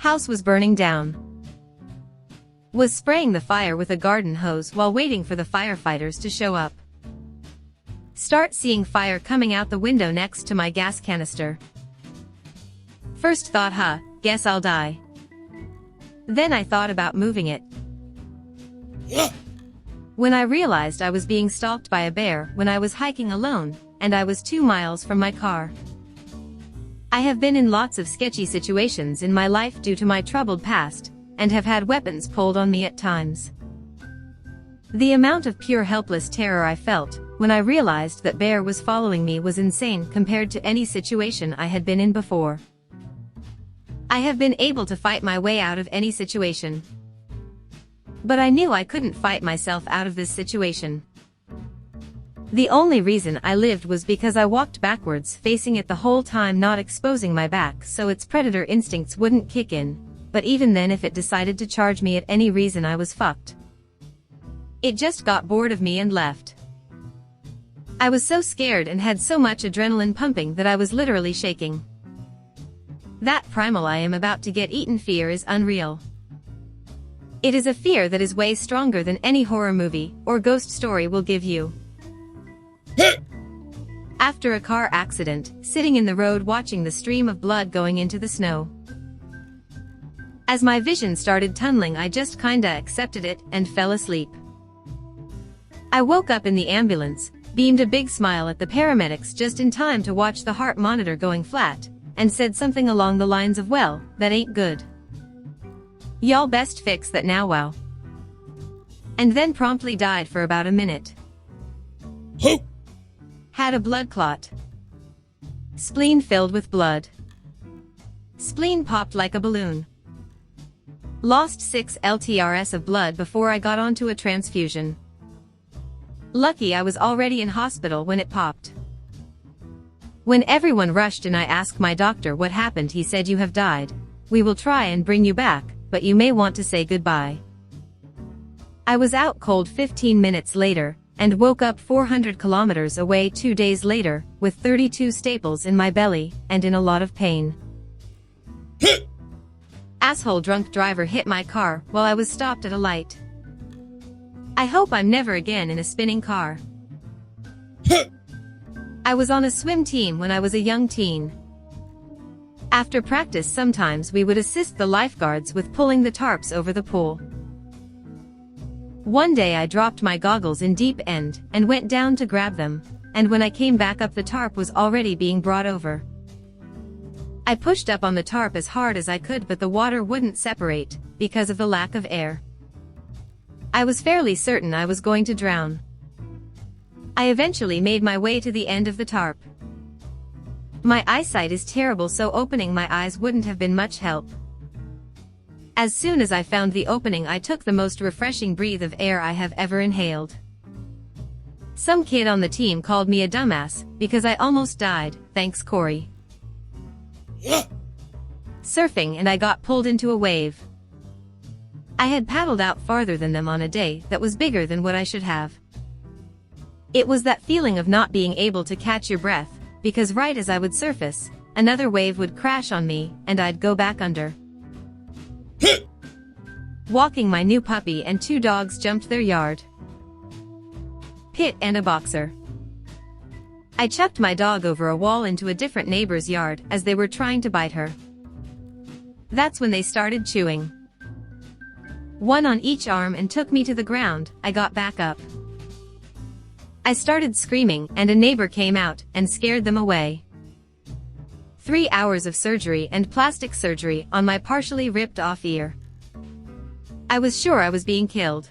House was burning down. Was spraying the fire with a garden hose while waiting for the firefighters to show up. Start seeing fire coming out the window next to my gas canister. First thought, guess I'll die. Then I thought about moving it. When I realized I was being stalked by a bear when I was hiking alone, and I was 2 miles from my car. I have been in lots of sketchy situations in my life due to my troubled past, and have had weapons pulled on me at times. The amount of pure helpless terror I felt when I realized that bear was following me was insane compared to any situation I had been in before. I have been able to fight my way out of any situation. But I knew I couldn't fight myself out of this situation. The only reason I lived was because I walked backwards facing it the whole time, not exposing my back so its predator instincts wouldn't kick in, but even then if it decided to charge me at any reason I was fucked. It just got bored of me and left. I was so scared and had so much adrenaline pumping that I was literally shaking. That primal I am about to get eaten fear is unreal. It is a fear that is way stronger than any horror movie or ghost story will give you. After a car accident, sitting in the road watching the stream of blood going into the snow. As my vision started tunneling, I just kinda accepted it and fell asleep. I woke up in the ambulance, beamed a big smile at the paramedics just in time to watch the heart monitor going flat, and said something along the lines of, "Well, that ain't good. Y'all best fix that now, wow." And then promptly died for about a minute. Had a blood clot. Spleen filled with blood. Spleen popped like a balloon. Lost 6 LTRS of blood before I got onto a transfusion. Lucky I was already in hospital when it popped. When everyone rushed and I asked my doctor what happened, he said, "You have died. We will try and bring you back, but you may want to say goodbye." I was out cold 15 minutes later, and woke up 400 kilometers away 2 days later, with 32 staples in my belly, and in a lot of pain. Asshole drunk driver hit my car while I was stopped at a light. I hope I'm never again in a spinning car. I was on a swim team when I was a young teen. After practice sometimes we would assist the lifeguards with pulling the tarps over the pool. One day I dropped my goggles in deep end and went down to grab them, and when I came back up the tarp was already being brought over. I pushed up on the tarp as hard as I could, but the water wouldn't separate because of the lack of air. I was fairly certain I was going to drown. I eventually made my way to the end of the tarp. My eyesight is terrible, so opening my eyes wouldn't have been much help. As soon as I found the opening, I took the most refreshing breath of air I have ever inhaled. Some kid on the team called me a dumbass because I almost died, thanks Corey. Surfing, and I got pulled into a wave. I had paddled out farther than them on a day that was bigger than what I should have. It was that feeling of not being able to catch your breath, because right as I would surface, another wave would crash on me, and I'd go back under. Walking my new puppy and 2 dogs jumped their yard. Pit and a boxer. I chucked my dog over a wall into a different neighbor's yard as they were trying to bite her. That's when they started chewing. One on each arm and took me to the ground. I got back up. I started screaming, and a neighbor came out and scared them away. 3 hours of surgery and plastic surgery on my partially ripped off ear. I was sure I was being killed.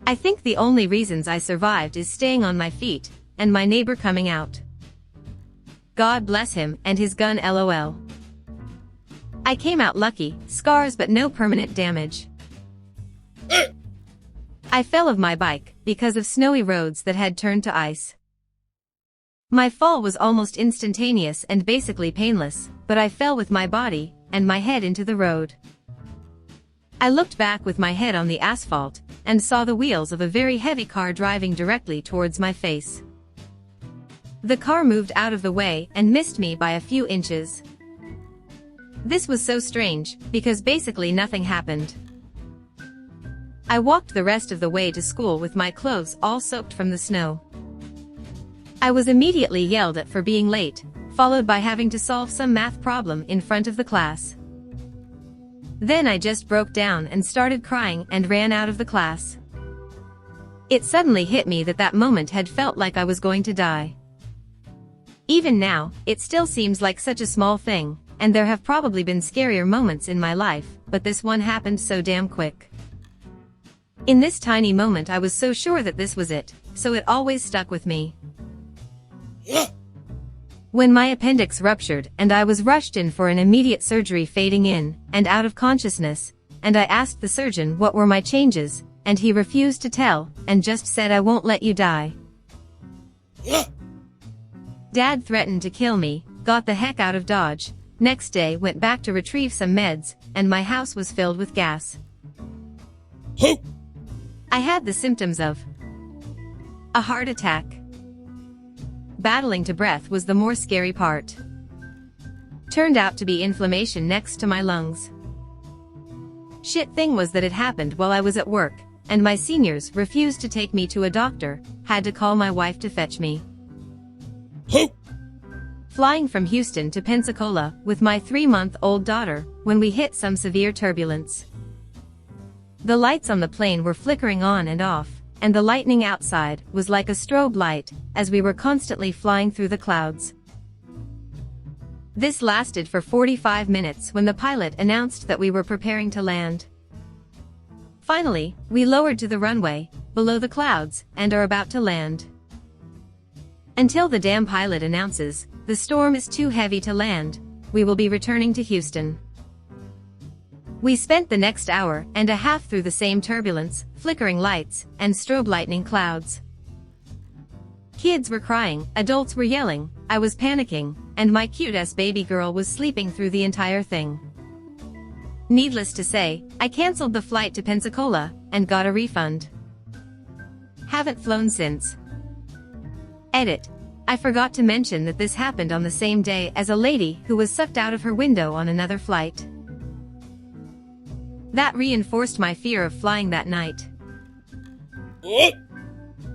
I think the only reasons I survived is staying on my feet, and my neighbor coming out. God bless him and his gun, LOL. I came out lucky, scars but no permanent damage. I fell off my bike because of snowy roads that had turned to ice. My fall was almost instantaneous and basically painless, but I fell with my body and my head into the road. I looked back with my head on the asphalt and saw the wheels of a very heavy car driving directly towards my face. The car moved out of the way and missed me by a few inches. This was so strange, because basically nothing happened. I walked the rest of the way to school with my clothes all soaked from the snow. I was immediately yelled at for being late, followed by having to solve some math problem in front of the class. Then I just broke down and started crying and ran out of the class. It suddenly hit me that that moment had felt like I was going to die. Even now, it still seems like such a small thing, and there have probably been scarier moments in my life, but this one happened so damn quick. In this tiny moment I was so sure that this was it, so it always stuck with me. When my appendix ruptured and I was rushed in for an immediate surgery, fading in and out of consciousness, and I asked the surgeon what were my changes, and he refused to tell, and just said, "I won't let you die." Dad threatened to kill me, got the heck out of Dodge, next day went back to retrieve some meds, and my house was filled with gas. I had the symptoms of a heart attack. Battling to breath was the more scary part. Turned out to be inflammation next to my lungs. Shit thing was that it happened while I was at work, and my seniors refused to take me to a doctor, had to call my wife to fetch me. Flying from Houston to Pensacola with my 3-month-old daughter when we hit some severe turbulence. The lights on the plane were flickering on and off, and the lightning outside was like a strobe light as we were constantly flying through the clouds. This lasted for 45 minutes when the pilot announced that we were preparing to land. Finally, we lowered to the runway, below the clouds, and are about to land. Until the damn pilot announces, "The storm is too heavy to land, we will be returning to Houston." We spent the next hour and a half through the same turbulence, flickering lights, and strobe lightning clouds. Kids were crying, adults were yelling, I was panicking, and my cute-ass baby girl was sleeping through the entire thing. Needless to say, I canceled the flight to Pensacola, and got a refund. Haven't flown since. Edit. I forgot to mention that this happened on the same day as a lady who was sucked out of her window on another flight. That reinforced my fear of flying that night.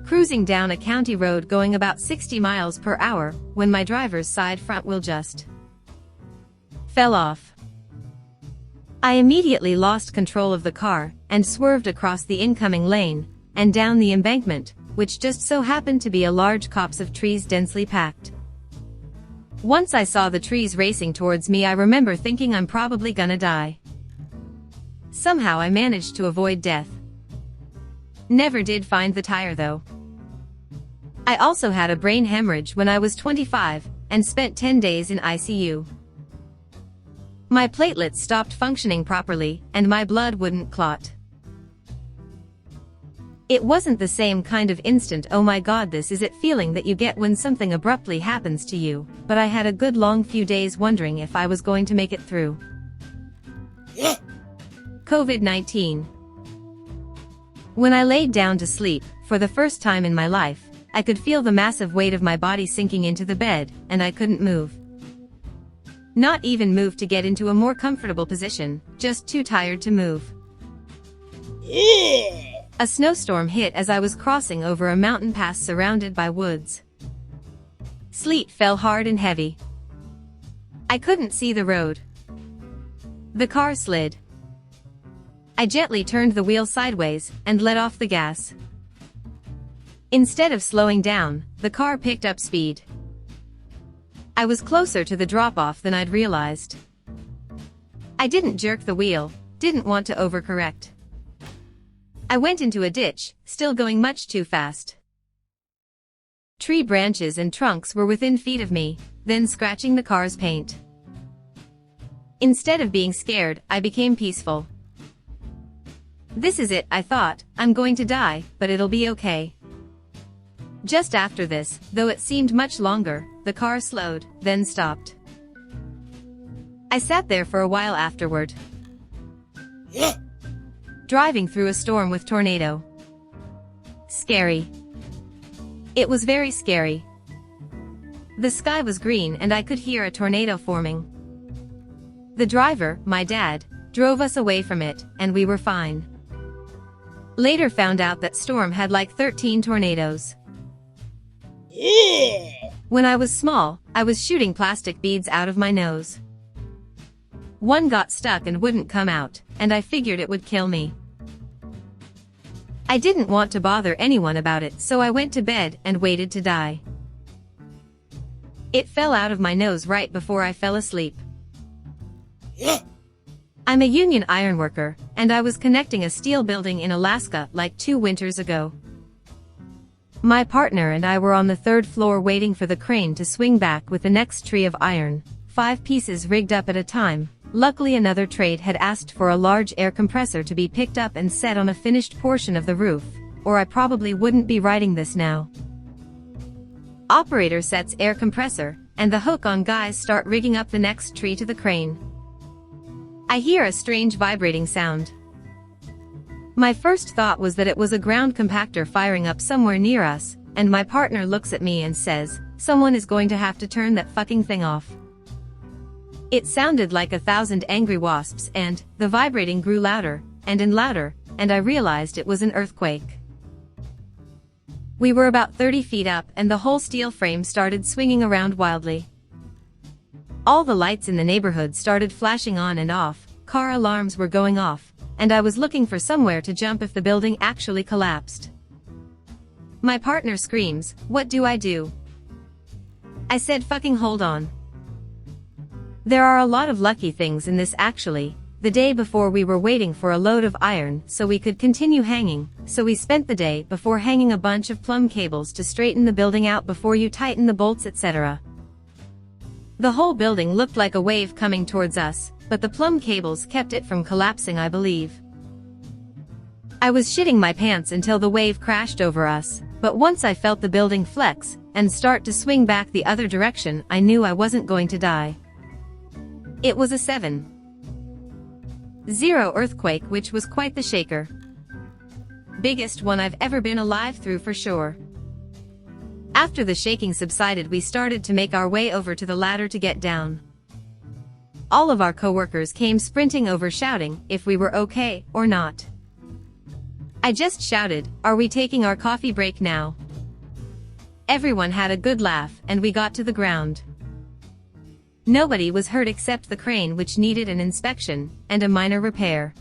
Cruising down a county road going about 60 miles per hour when my driver's side front wheel just fell off. I immediately lost control of the car and swerved across the incoming lane and down the embankment, which just so happened to be a large copse of trees densely packed. Once I saw the trees racing towards me, I remember thinking I'm probably gonna die. Somehow I managed to avoid death. Never did find the tire though. I also had a brain hemorrhage when I was 25 and spent 10 days in ICU. My platelets stopped functioning properly and my blood wouldn't clot. It wasn't the same kind of instant "oh my god this is it" feeling that you get when something abruptly happens to you, but I had a good long few days wondering if I was going to make it through. COVID-19. When I laid down to sleep, for the first time in my life, I could feel the massive weight of my body sinking into the bed, and I couldn't move. Not even move to get into a more comfortable position, just too tired to move. A snowstorm hit as I was crossing over a mountain pass surrounded by woods. Sleet fell hard and heavy. I couldn't see the road. The car slid. I gently turned the wheel sideways and let off the gas. Instead of slowing down, the car picked up speed. I was closer to the drop-off than I'd realized. I didn't jerk the wheel, didn't want to overcorrect. I went into a ditch, still going much too fast. Tree branches and trunks were within feet of me, then scratching the car's paint. Instead of being scared, I became peaceful. This is it, I thought, I'm going to die, but it'll be okay. Just after this, though it seemed much longer, the car slowed, then stopped. I sat there for a while afterward. Driving through a storm with tornado. Scary. It was very scary. The sky was green and I could hear a tornado forming. The driver, my dad, drove us away from it, and we were fine. Later found out that storm had like 13 tornadoes. When I was small, I was shooting plastic beads out of my nose. One got stuck and wouldn't come out, and I figured it would kill me. I didn't want to bother anyone about it, so I went to bed and waited to die. It fell out of my nose right before I fell asleep. I'm a union ironworker, and I was connecting a steel building in Alaska like 2 winters ago. My partner and I were on the 3rd floor waiting for the crane to swing back with the next tree of iron, 5 pieces rigged up at a time. Luckily another trade had asked for a large air compressor to be picked up and set on a finished portion of the roof, or I probably wouldn't be writing this now. Operator sets air compressor, and the hook-on guys start rigging up the next tree to the crane. I hear a strange vibrating sound. My first thought was that it was a ground compactor firing up somewhere near us, and my partner looks at me and says, "Someone is going to have to turn that fucking thing off." It sounded like 1,000 angry wasps, and the vibrating grew louder, and I realized it was an earthquake. We were about 30 feet up and the whole steel frame started swinging around wildly. All the lights in the neighborhood started flashing on and off, car alarms were going off, and I was looking for somewhere to jump if the building actually collapsed. My partner screams, "What do I do?" I said, "Fucking hold on." There are a lot of lucky things in this actually. The day before we were waiting for a load of iron so we could continue hanging, so we spent the day before hanging a bunch of plumb cables to straighten the building out before you tighten the bolts, etc. The whole building looked like a wave coming towards us, but the plumb cables kept it from collapsing, I believe. I was shitting my pants until the wave crashed over us, but once I felt the building flex and start to swing back the other direction, I knew I wasn't going to die. It was a 7.0 earthquake, which was quite the shaker. Biggest one I've ever been alive through for sure. After the shaking subsided, we started to make our way over to the ladder to get down. All of our coworkers came sprinting over shouting if we were okay or not. I just shouted, "Are we taking our coffee break now?" Everyone had a good laugh and we got to the ground. Nobody was hurt except the crane, which needed an inspection and a minor repair.